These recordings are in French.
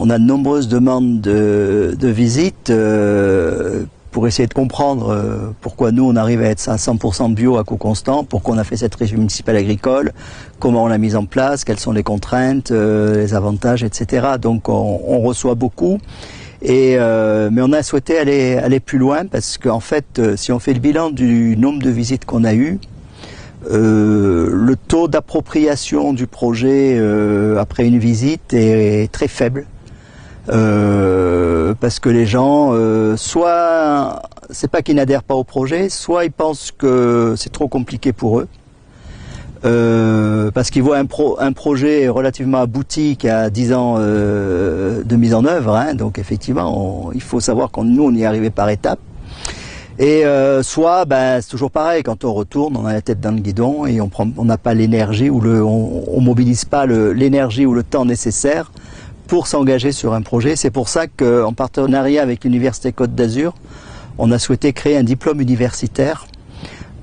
on a de nombreuses demandes de visite pour essayer de comprendre pourquoi nous on arrive à être à 100% bio à coût constant, pourquoi on a fait cette régie municipale agricole, comment on l'a mise en place, quelles sont les contraintes, les avantages, etc. Donc on reçoit beaucoup, mais on a souhaité aller plus loin parce qu'en fait, si on fait le bilan du nombre de visites qu'on a eues, le taux d'appropriation du projet après une visite est très faible. Parce que les gens, soit c'est pas qu'ils n'adhèrent pas au projet, soit ils pensent que c'est trop compliqué pour eux, parce qu'ils voient un projet relativement abouti qui a 10 ans de mise en œuvre, hein, donc effectivement il faut savoir que nous on y est arrivé par étapes, et soit c'est toujours pareil, quand on retourne on a la tête dans le guidon et on n'a pas l'énergie ou on mobilise pas l'énergie ou le temps nécessaire pour s'engager sur un projet. C'est pour ça qu'en partenariat avec l'Université Côte d'Azur, on a souhaité créer un diplôme universitaire,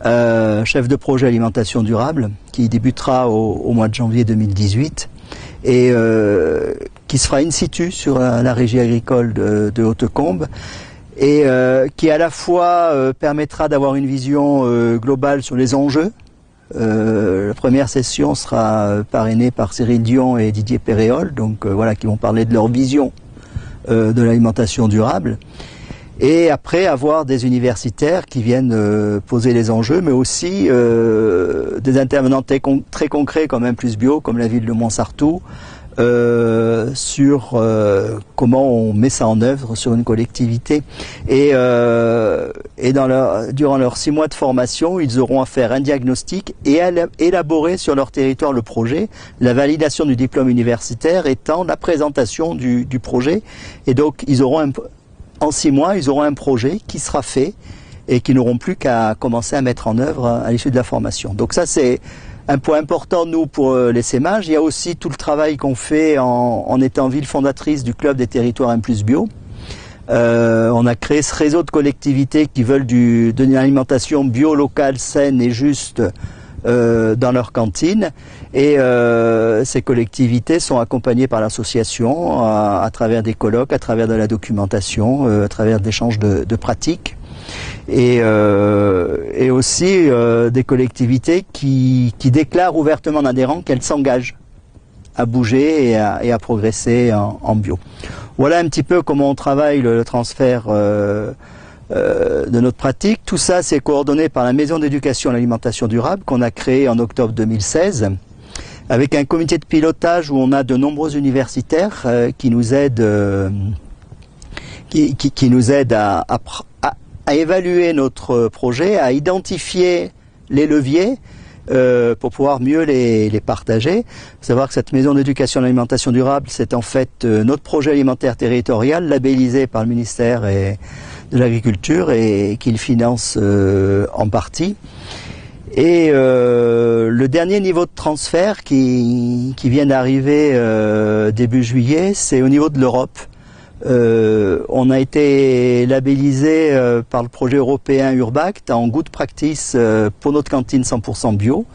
chef de projet alimentation durable, qui débutera au mois de janvier 2018 et qui sera in situ sur la régie agricole de Hautecombe et qui à la fois permettra d'avoir une vision globale sur les enjeux. La première session sera parrainée par Cyril Dion et Didier Péréol, donc voilà, qui vont parler de leur vision de l'alimentation durable. Et après, avoir des universitaires qui viennent poser les enjeux, mais aussi des intervenants très concrets comme Implusbio, comme la ville de Montsartou, sur comment on met ça en œuvre sur une collectivité. Et durant leurs 6 mois de formation, ils auront à faire un diagnostic et à élaborer sur leur territoire le projet, la validation du diplôme universitaire étant la présentation du projet. Et donc, en 6 mois, ils auront un projet qui sera fait et qui n'auront plus qu'à commencer à mettre en œuvre à l'issue de la formation. Donc ça, c'est un point important, nous, pour l'essaimage. Il y a aussi tout le travail qu'on fait en étant ville fondatrice du Club des territoires Implusbio. On a créé ce réseau de collectivités qui veulent donner une alimentation bio, locale, saine et juste dans leur cantine. Et ces collectivités sont accompagnées par l'association à travers des colloques, à travers de la documentation, à travers d'échanges de pratiques. Et aussi des collectivités qui déclarent ouvertement en adhérant qu'elles s'engagent à bouger et à progresser en bio. Voilà un petit peu comment on travaille le transfert de notre pratique. Tout ça, c'est coordonné par la Maison d'éducation à l'alimentation durable qu'on a créée en octobre 2016, avec un comité de pilotage où on a de nombreux universitaires qui nous aident, qui nous aident à évaluer notre projet, à identifier les leviers pour pouvoir mieux les partager. Il faut savoir que cette maison d'éducation à l'alimentation durable, c'est en fait notre projet alimentaire territorial labellisé par le ministère de l'Agriculture et qu'il finance en partie. Et le dernier niveau de transfert qui vient d'arriver début juillet, c'est au niveau de l'Europe. On a été labellisé par le projet européen Urbact en good practice pour notre cantine 100% bio.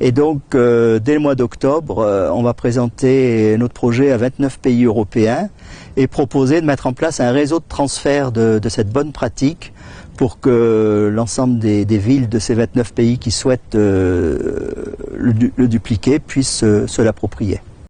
Et donc, dès le mois d'octobre, on va présenter notre projet à 29 pays européens et proposer de mettre en place un réseau de transfert de cette bonne pratique pour que l'ensemble des villes de ces 29 pays qui souhaitent le dupliquer puissent se l'approprier.